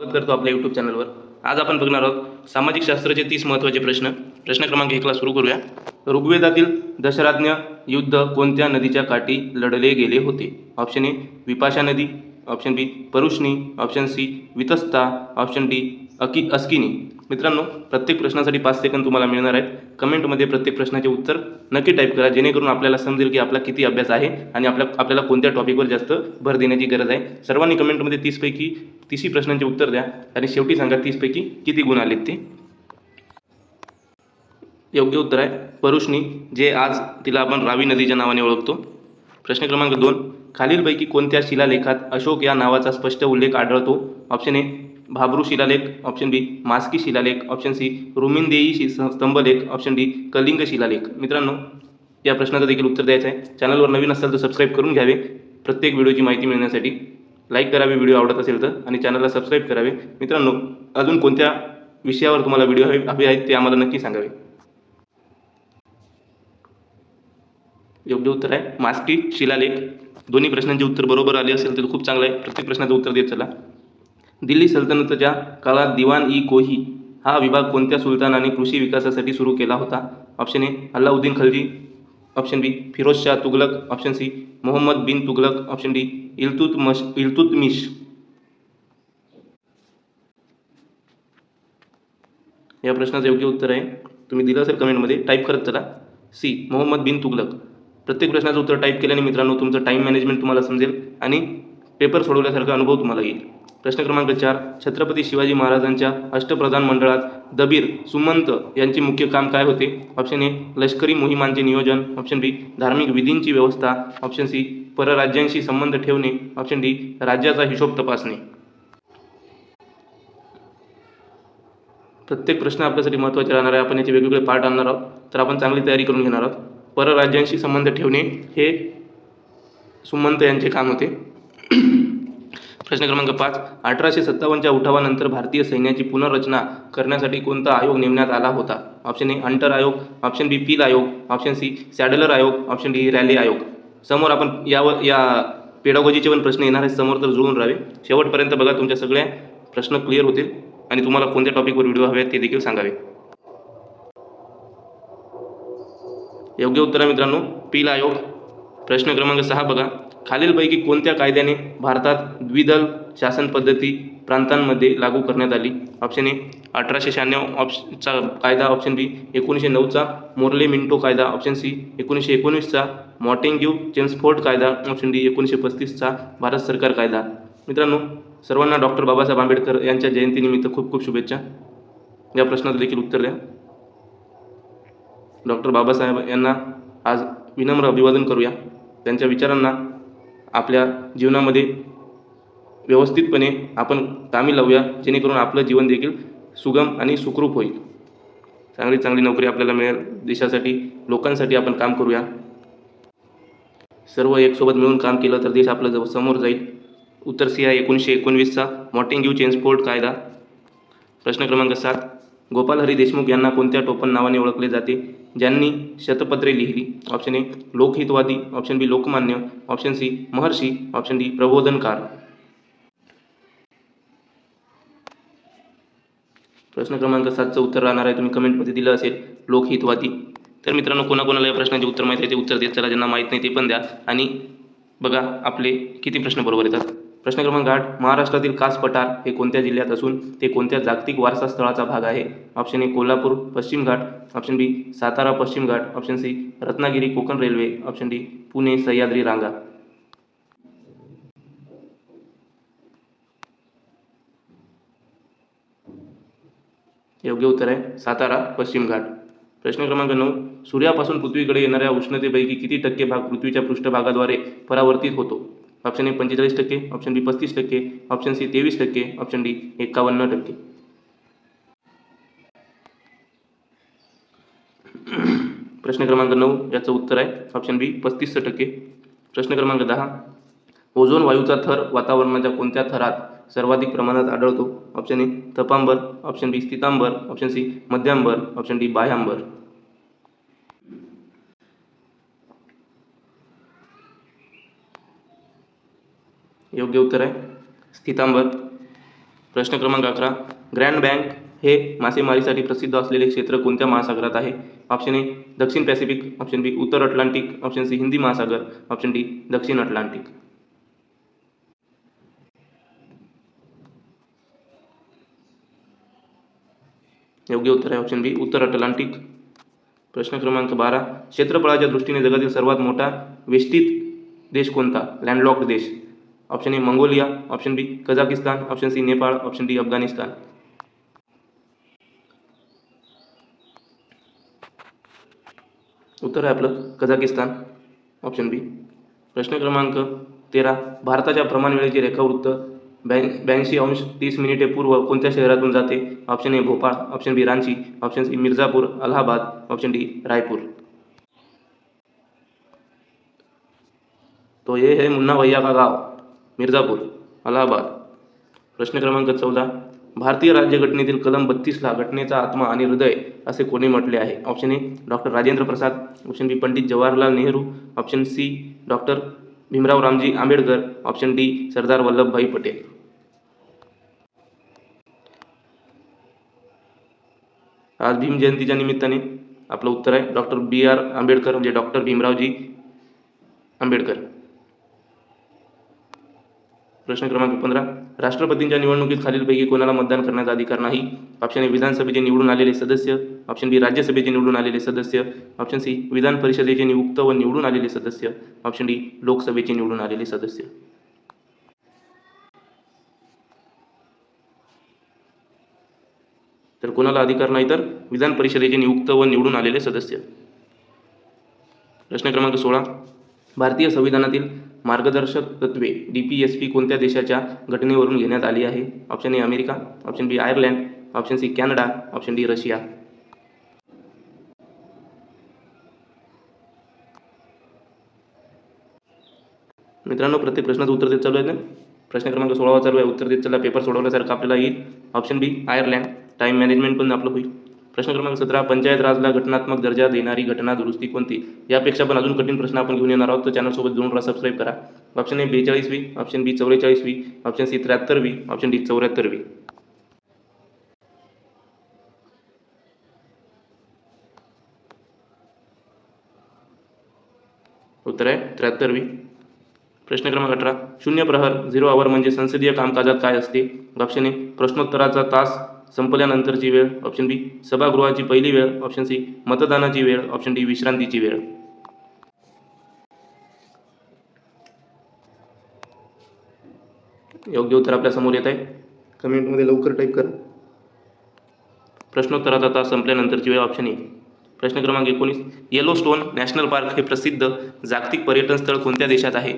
स्वागत करतो आपल्या यूट्यूब चॅनलवर। आज आपण बघणार आहोत सामाजिक शास्त्राचे 30 महत्त्वाचे प्रश्न। प्रश्न क्रमांक 1 ला सुरू करूया। ऋग्वेदातील दशराज्ञ युद्ध कोणत्या नदीच्या काठी लढले गेले होते? ऑप्शन ए विपाशा नदी, option B Parushni, option C Vitasta, option D Askini. मित्रांनो, प्रत्येक प्रश्नासाठी 5 सेकंद तुम्हाला मिळणार आहेत। कमेंटमध्ये प्रत्येक प्रश्नाचे उत्तर नक्की टाईप करा, जेणेकरून आपल्याला समजेल की आपला किती अभ्यास आहे आणि आपल्याला कोणत्या टॉपिकवर जास्त भर देण्याची गरज आहे। सर्वांनी कमेंटमध्ये 30 पैकी 30 प्रश्नांचे उत्तर द्या आणि शेवटी सांगा 30 पैकी किती गुण आलेत ते। योग्य उत्तर आहे परुष्णी, जे आज तिला आपण रावी नदीच्या नावाने ओळखतो। प्रश्न क्रमांक 2, खालीलपैकी कोणत्या शिलालेखात अशोक या नावाचा स्पष्ट उल्लेख आढळतो? ऑप्शन ए भाब्रू शिलालेख, ऑप्शन बी मास्की शिलालेख, ऑप्शन सी रुमिनदेई स्तंभलेख, ऑप्शन डी कलिंग शिलालेख। मित्रांनो, या प्रश्नाचं देखील उत्तर द्यायचं आहे। चॅनलवर नवीन असाल तर सबस्क्राईब करून घ्यावे प्रत्येक व्हिडिओची माहिती मिळण्यासाठी। लाईक करावे व्हिडिओ आवडत असेल तर, आणि चॅनलला सबस्क्राईब करावे। मित्रांनो, अजून कोणत्या विषयावर तुम्हाला व्हिडिओ हवे आहेत ते आम्हाला नक्की सांगावे। योग्य उत्तर आहे मास्की शिलालेख। दोन्ही प्रश्नांचे उत्तर बरोबर आले असेल तर खूप चांगलं आहे। प्रत्येक प्रश्नाचं उत्तर देत चला। दिल्ली सल्तनतच्या काळात दिवान-ई-कोही हा विभाग कोणत्या सुलतानाने कृषी विकासासाठी सुरू केला होता? Option A Allauddin Khalji, option B Firozshah Tughlaq, option C Mohammad bin Tughlaq, option D Iltutmish. या प्रश्नाचं योग्य उत्तर आहे, तुम्ही दिलं असेल कमेंटमध्ये टाईप करत चला, सी मोहम्मद बिन तुगलक। प्रत्येक प्रश्नाचं उत्तर टाईप केल्याने मित्रांनो तुमचं टाईम मॅनेजमेंट तुम्हाला समजेल आणि पेपर सोडवल्यासारखा अनुभव तुम्हाला येईल। प्रश्न क्रमांक 4, छत्रपती शिवाजी महाराजांच्या अष्टप्रधान मंडळात दबीर सुमंत यांचे मुख्य काम काय होते? ऑप्शन ए लष्करी मोहिमांचे नियोजन, ऑप्शन बी धार्मिक विधींची व्यवस्था, ऑप्शन सी परराज्यांशी संबंध ठेवणे, ऑप्शन डी राज्याचा हिशोब तपासणे। प्रत्येक प्रश्न आपल्यासाठी महत्त्वाचे राहणार आहे। आपण याचे वेगवेगळे पार्ट आणणार आहोत, तर आपण चांगली तयारी करून घेणार आहोत। परराज्यांशी संबंध ठेवणे हे सुमंत यांचे काम होते। प्रश्न क्रमांक 5, 1857च्या उठावानंतर भारतीय सैन्याची पुनर्रचना करण्यासाठी कोणता आयोग नेमण्यात आला होता? ऑप्शन ए हंटर आयोग, ऑप्शन बी पील आयोग, ऑप्शन सी सॅडलर आयोग, ऑप्शन डी रॅले आयोग। समोर आपण या पेडागॉजीचे पण प्रश्न येणार आहेत समोर, तर जुळून राहावे। शेवटपर्यंत बघा, तुमच्या सगळ्या प्रश्न क्लिअर होतील आणि तुम्हाला कोणत्या टॉपिकवर व्हिडिओ हवे ते देखील सांगावे। योग्य उत्तर आहे मित्रांनो पील आयोग। प्रश्न क्रमांक 6 बघा, खालीलपैकी कोणत्या कायद्याने भारतात द्विदल शासन पद्धती प्रांतांमध्ये लागू करण्यात आली? ऑप्शन ए 1896चा कायदा, ऑप्शन बी 1909चा मोर्ले मिंटो कायदा, ऑप्शन सी 1919चा मॉन्टेग्यू चेम्सफोर्ड कायदा, ऑप्शन डी 1935चा भारत सरकार कायदा। मित्रांनो, सर्वांना डॉक्टर बाबासाहेब आंबेडकर यांच्या जयंतीनिमित्त खूप खूप शुभेच्छा। या प्रश्नाचं देखील उत्तर द्या। डॉक्टर बाबासाहेब यांना आज विनम्र अभिवादन करूया। त्यांच्या विचारांना आपल्या जीवनामध्ये व्यवस्थितपणे आपण कामी लावूया, जेणेकरून आपलं जीवन देखील सुगम आणि सुखरूप होईल। चांगली नोकरी आपल्याला मिळेल। देशासाठी, लोकांसाठी आपण काम करूया। सर्व एकसोबत मिळून काम केलं तर देश आपलं समोर जाईल। उत्तर सी आहे 1919चा मॉन्टेग्यू चेम्सफोर्ड कायदा। प्रश्न क्रमांक 7, गोपाल हरी देशमुख यांना कोणत्या टोपण नावाने ओळखले जाते ज्यांनी शतपत्रे लिहिली? Option A Lokhitwadi, option B Lokmanya, option C Maharshi, option D Prabodhankar. प्रश्न क्रमांक 7चं उत्तर राहणार आहे, तुम्ही कमेंटमध्ये दिलं असेल लोकहितवादी। तर मित्रांनो, कोणाकोणाला या प्रश्नाचे उत्तर माहिती आहे ते उत्तर देत चला, ज्यांना माहीत नाही ते पण द्या आणि बघा आपले किती प्रश्न बरोबर येतात। प्रश्न क्रमांक 8, महाराष्ट्रातील कास पठार हे कोणत्या जिल्ह्यात असून ते कोणत्या जागतिक वारसा स्थळाचा भाग आहे? ऑप्शन ए कोल्हापूर पश्चिम Ghat, option B Satara Paschim Ghat, option C Ratnagiri Konkan railway, option D Pune Sahyadri रांगा। योग्य उत्तर आहे सातारा पश्चिम घाट। प्रश्न क्रमांक 9, सूर्यापासून पृथ्वीकडे येणाऱ्या उष्णतेपैकी किती टक्के भाग पृथ्वीच्या पृष्ठभागाद्वारे परावर्तित होतो? Option A 45%, option B 35%, option C 23%, option D 51%। प्रश्न क्रमांक 9 याचं उत्तर आहे ऑप्शन बी 35%। प्रश्न क्रमांक 10, ओझोन वायूचा थर वातावरणाच्या कोणत्या थरात सर्वाधिक प्रमाणात आढळतो? ऑप्शन ए तपांबर, ऑप्शन बी स्थितांबर, ऑप्शन सी मध्यांबर, ऑप्शन डी बाह्यांबर। योग्य उत्तर आहे स्थितांबर। प्रश्न क्रमांक 11, ग्रँड बँक हे मासेमारीसाठी प्रसिद्ध असलेले क्षेत्र कोणत्या महासागरात आहे? ऑप्शन ए दक्षिण पॅसिफिक, ऑप्शन बी उत्तर अटलांटिक, ऑप्शन सी हिंदी महासागर, ऑप्शन डी दक्षिण अटलांटिक. योग्य उत्तर आहे ऑप्शन बी उत्तर अटलांटिक. प्रश्न क्रमांक 12, क्षेत्रफळाच्या दृष्टीने जगातील सर्वात मोठा वेष्टित देश कोणता? लँडलॉक्ड देश. Option A Mongolia, option B Kazakhstan, option C Nepal, option D Afghanistan. उत्तर आहे आपलं कझाकिस्तान, ऑप्शन बी. प्रश्न क्रमांक 13, भारताच्या प्रमाण वेळेचे रेखावृत्त 82°30' पूर्व कोणत्या शहरातून जाते? Option A Bhopal, option B Ranchi, option C Mirzapur, Allahabad, option D Raipur. तो ये है मुन्ना भैया का गाव, मिर्झापूर, अलाहाबाद. प्रश्न क्रमांक 14, भारतीय राज्यघटनेतील कलम 32ला घटनेचा आत्मा आणि हृदय असे कोणी म्हटले आहे? Option A doctor Rajendra Prasad, option B Pandit Jawaharlal Nehru, option C doctor Bhimrao Ramji Ambedkar, option D Sardar Vallabhbhai Patel. आज भीम जयंतीच्या निमित्ताने आपलं उत्तर आहे डॉक्टर B.R. आंबेडकर, म्हणजे डॉक्टर भीमरावजी आंबेडकर. प्रश्न क्रमांक 15, राष्ट्रपतींच्या निवडणुकीत खालीलपैकी कोणाला मतदान करण्याचा अधिकार नाही? ऑप्शन ए विधानसभेचे निवडून आलेले सदस्य, ऑप्शन बी राज्यसभेचे निवडून आलेले सदस्य, ऑप्शन सी विधान परिषदेचे नियुक्त व निवडून आलेले सदस्य, ऑप्शन डी लोकसभेचे निवडून आलेले सदस्य. तर कोणाला अधिकार नाही? तर विधान परिषदेचे नियुक्त व निवडून आलेले सदस्य. प्रश्न क्रमांक 16, भारतीय संविधानातील मार्गदर्शक तत्त्वे DPSP कोणत्या देशाच्या घटनेवरून घेण्यात आली आहे? Option A America, option B Ireland, option C Canada, option D Russia. मित्रांनो, प्रत्येक प्रश्नाचं उत्तर देत चालू आहे ना. प्रश्न क्रमांक 16 चालू आहे, उत्तर देत चला. पेपर सोडवल्यासारखं आपल्याला येईल. Option B Ireland. Time management पण आपलं होईल. प्रश्न क्रमांक 17, पंचायत राजला घटनात्मक दर्जा देणारी घटना दुरुस्ती कोणती? यापेक्षा पण अजून कठीण प्रश्न आपण घेऊन येणार आहोत, तर चॅनलसोबत जोडून राहा, सबस्क्राईब करा. ऑप्शन ए 42वी, ऑप्शन बी 44वी, ऑप्शन सी 73वी, ऑप्शन डी 74वी. उत्तर आहे 73वी. प्रश्न क्रमांक 18, शून्य प्रहर 0 आवर म्हणजे संसदीय कामकाजात काय असते? ऑप्शन ए प्रश्नोत्तराचा तास संपल्यानंतरची वेळ, ऑप्शन बी सभागृहाची पहिली वेळ, ऑप्शन सी मतदानाची वेळ, ऑप्शन डी विश्रांतीची वेळ. योग्य उत्तर आपल्या समोर येत आहे, कमेंटमध्ये लवकर टाईप करा. प्रश्नोत्तराचा तास संपल्यानंतरची वेळ, ऑप्शन ए. प्रश्न क्रमांक 19, येलोस्टोन नॅशनल पार्क हे प्रसिद्ध जागतिक पर्यटन स्थळ कोणत्या देशात आहे?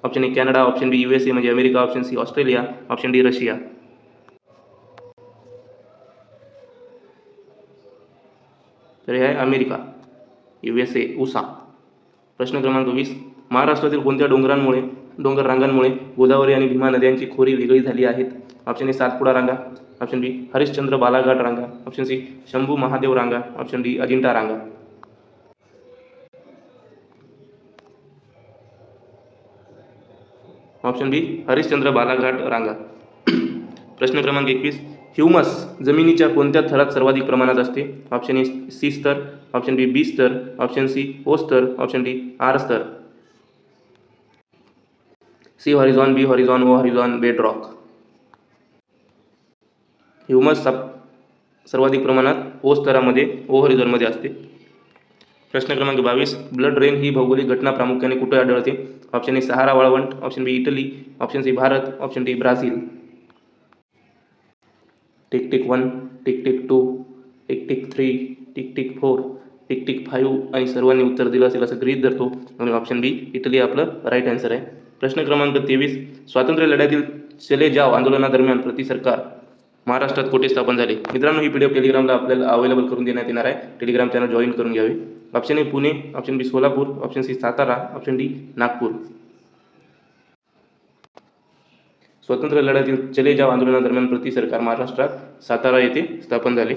Option A Canada, option B USA म्हणजे America, option C Australia, option D Russia. तर हे आहे अमेरिका, USA, USA. प्रश्न क्रमांक 20, महाराष्ट्रातील कोणत्या डोंगर रांगांमुळे गोदावरी आणि भीमा नद्यांची खोरी वेगळी झाली आहेत? ऑप्शन ए सातपुडा रांगा, ऑप्शन बी हरिश्चंद्र बालाघाट रांगा, ऑप्शन सी शंभू महादेव रांगा, ऑप्शन डी अजिंठा रांगा. ऑप्शन बी हरिश्चंद्र बालाघाट रांगा. प्रश्न क्रमांक 21, ह्युमस जमिनीच्या कोणत्या थरात सर्वाधिक प्रमाणात असते? ऑप्शन ए सी स्तर, ऑप्शन बी बी स्तर, ऑप्शन सी ओ स्तर, ऑप्शन डी आर स्तर. सी हॉरिझॉन, बी हॉरिझॉन, ओ हॉरिझॉन, बेड रॉक. ह्युमस सर्वाधिक प्रमाणात ओ स्तरामध्ये, ओ हॉरिझॉनमध्ये असते. प्रश्न क्रमांक 22, ब्लड रेन ही भौगोलिक घटना प्रामुख्याने कुठे आढळते? ऑप्शन ए सहारा वाळवंट, option B Italy, option C Bharat, option D Brazil. Tick tick 1, tick tick 2, tick tick 3, tick tick 4, tick tick 5 आणि सर्वांनी उत्तर दिलं असेल असं गृहीत धरतो आणि ऑप्शन बी इटली आपलं राईट आन्सर आहे. प्रश्न क्रमांक 23, स्वातंत्र्य लढ्यातील चले जाव आंदोलनादरम्यान प्रति सरकार महाराष्ट्रात कोठे स्थापन झाले? मित्रांनो, ही PDF टेलिग्रामला आपल्याला अवेलेबल करून देण्यात येणार आहे. टेलिग्राम चॅनल जॉईन करून घ्यावे. Option A Pune, option B Solapur, option C Satara, option D Nagpur. स्वातंत्र्य लढ्यातील चले जाव आंदोलनादरम्यान प्रति सरकार महाराष्ट्रात सातारा येथे स्थापन झाले.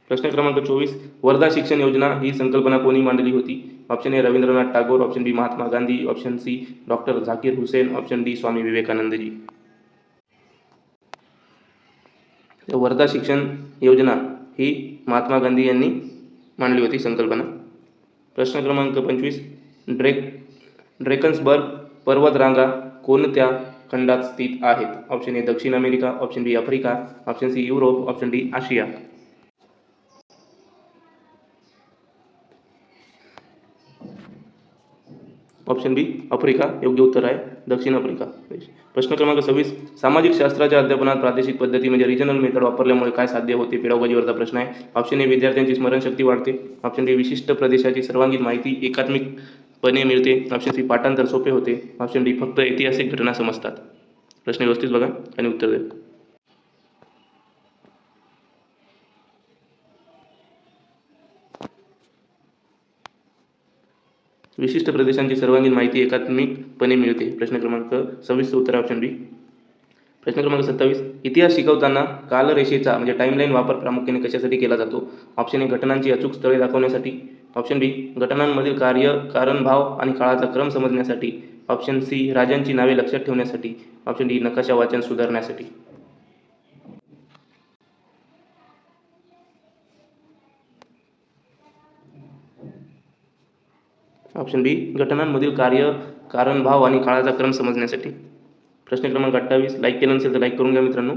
प्रश्न क्रमांक 24, वर्धा शिक्षण योजना ही संकल्पना कोणी मांडली होती? Option A Rabindranath Tagore, option B Mahatma Gandhi, option C doctor Zakir Hussain, option D Swami विवेकानंदजी. वर्धा शिक्षण योजना ही महात्मा गांधी यांनी मांडली होती संकल्पना. प्रश्न क्रमांक 25. ड्रेकन्सबर्ग पर्वतरांगा कोणत्या खंडात स्थित आहेत? ऑप्शन ए दक्षिण America, option B Africa, option C Europe, option D Asia. Option B Africa योग्य उत्तर आहे, दक्षिण आफ्रिका देश. प्रश्न क्रमांक 26. सामाजिक शास्त्राच्या अध्यापनात प्रादेशिक पद्धती म्हणजे रिजनल मेथड वापरल्यामुळे काय साध्य होते? पेडागॉजीवरचा प्रश्न आहे. ऑप्शन ए विद्यार्थ्यांची स्मरणशक्ती वाढते, ऑप्शन डी विशिष्ट प्रदेशाची सर्वांगीण माहिती एकात्मिकपणे मिळते, ऑप्शन सी पाठांतर सोपे होते, ऑप्शन डी फक्त ऐतिहासिक घटना समजतात. प्रश्न व्यवस्थित बघा आणि उत्तर द्या. विशिष्ट प्रदेशांची सर्वांगीण माहिती एकात्मिकपणे मिळते. प्रश्न क्रमांक 26 उत्तर ऑप्शन बी. प्रश्न क्रमांक 27. इतिहास शिकवताना कालरेषेचा म्हणजे टाईमलाईन वापर प्रामुख्याने कशासाठी केला जातो? ऑप्शन ए घटनांची अचूक स्थळे दाखवण्यासाठी, ऑप्शन बी घटनांमधील कार्य, कारण, भाव आणि काळाचा क्रम समजण्यासाठी, ऑप्शन सी राजांची नावे लक्षात ठेवण्यासाठी, ऑप्शन डी नकाशा वाचन सुधारण्यासाठी. ऑप्शन बी घटनांमधील कार्य, कारण, भाव आणि काळाचा क्रम समजण्यासाठी. प्रश्न क्रमांक 28. लाईक केलं नसेल तर लाईक करून घ्या मित्रांनो.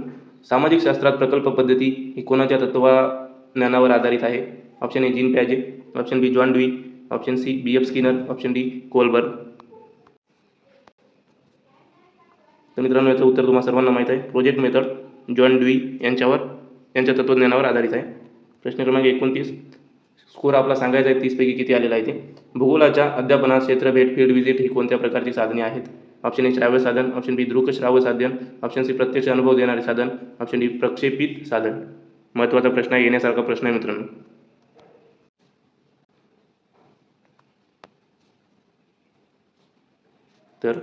सामाजिक शास्त्रात प्रकल्प पद्धती ही कोणाच्या तत्त्वज्ञानावर आधारित आहे? ऑप्शन ए जीन पॅजे, option B John Dewey, option C B.F. Skinner, option D Kohlberg. तर मित्रांनो याचं उत्तर तुम्हाला सर्वांना माहीत आहे. प्रोजेक्ट मेथड जॉन ड्वी यांच्या तत्त्वज्ञानावर आधारित आहे. प्रश्न क्रमांक 29. स्कोर आपला सांगायचा आहे 30 पैकी किती आलेला आहे ते. भूगोलाच्या अध्यापनात क्षेत्रभेट फील्ड विजिट ही कोणत्या प्रकारची साधने आहेत? ऑप्शन ए श्राव्य साधन, ऑप्शन बी दृक श्राव्य साधन, ऑप्शन सी प्रत्यक्ष अनुभव देणारे साधन, ऑप्शन डी प्रक्षेपित साधन. महत्त्वाचा प्रश्न आहे, येण्यासारखा प्रश्न आहे मित्रांनो. तर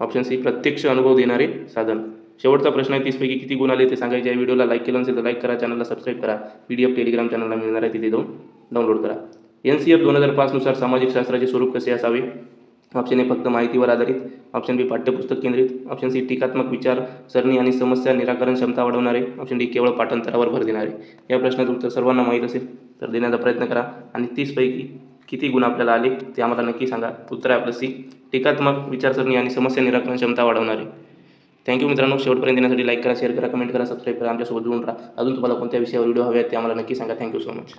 ऑप्शन सी प्रत्यक्ष अनुभव देणारे साधन. शेवटचा प्रश्न आहे 30 पैकी किती गुण आले ते सांगायचे आहे. व्हिडिओला लाईक केलं नसेल तर लाईक करा, चॅनलला सबस्क्राईब करा, PDF टेलिग्राम चॅनलला मिळणार आहे तिथे जाऊन डाउनलोड करा. NCF 2005 नुसार सामाजिक शास्त्राचे स्वरूप कसे असावे? ऑप्शन ए फक्त माहितीवर आधारित, ऑप्शन बी पाठ्यपुस्तक केंद्रित, ऑप्शन सी टीकात्मक विचारसरणी आणि समस्या निराकरण क्षमता वाढवणारे, ऑप्शन डी केवळ पाठांतरावर भर देणारे. या प्रश्नाचं उत्तर सर्वांना माहीत असेल तर देण्याचा प्रयत्न करा आणि 30 पैकी किती गुण आपल्याला आले ते आम्हाला नक्की सांगा. उत्तर आहे आपलं सी टीकात्मक विचारसरणी आणि समस्या निराकरण क्षमता वाढवणारे. थँक्यू मित्रांनो. शेवटपर्यंत येण्यासाठी लाईक करा, शेअर करा, कमेंट करा, सबस्क्राईब करा, आमच्यासोबत जोडून राहा. अजून तुम्हाला कोणत्या विषयावर व्हिडिओ हवे आहेत ते आम्हाला नक्की सांगा. Thank you so much.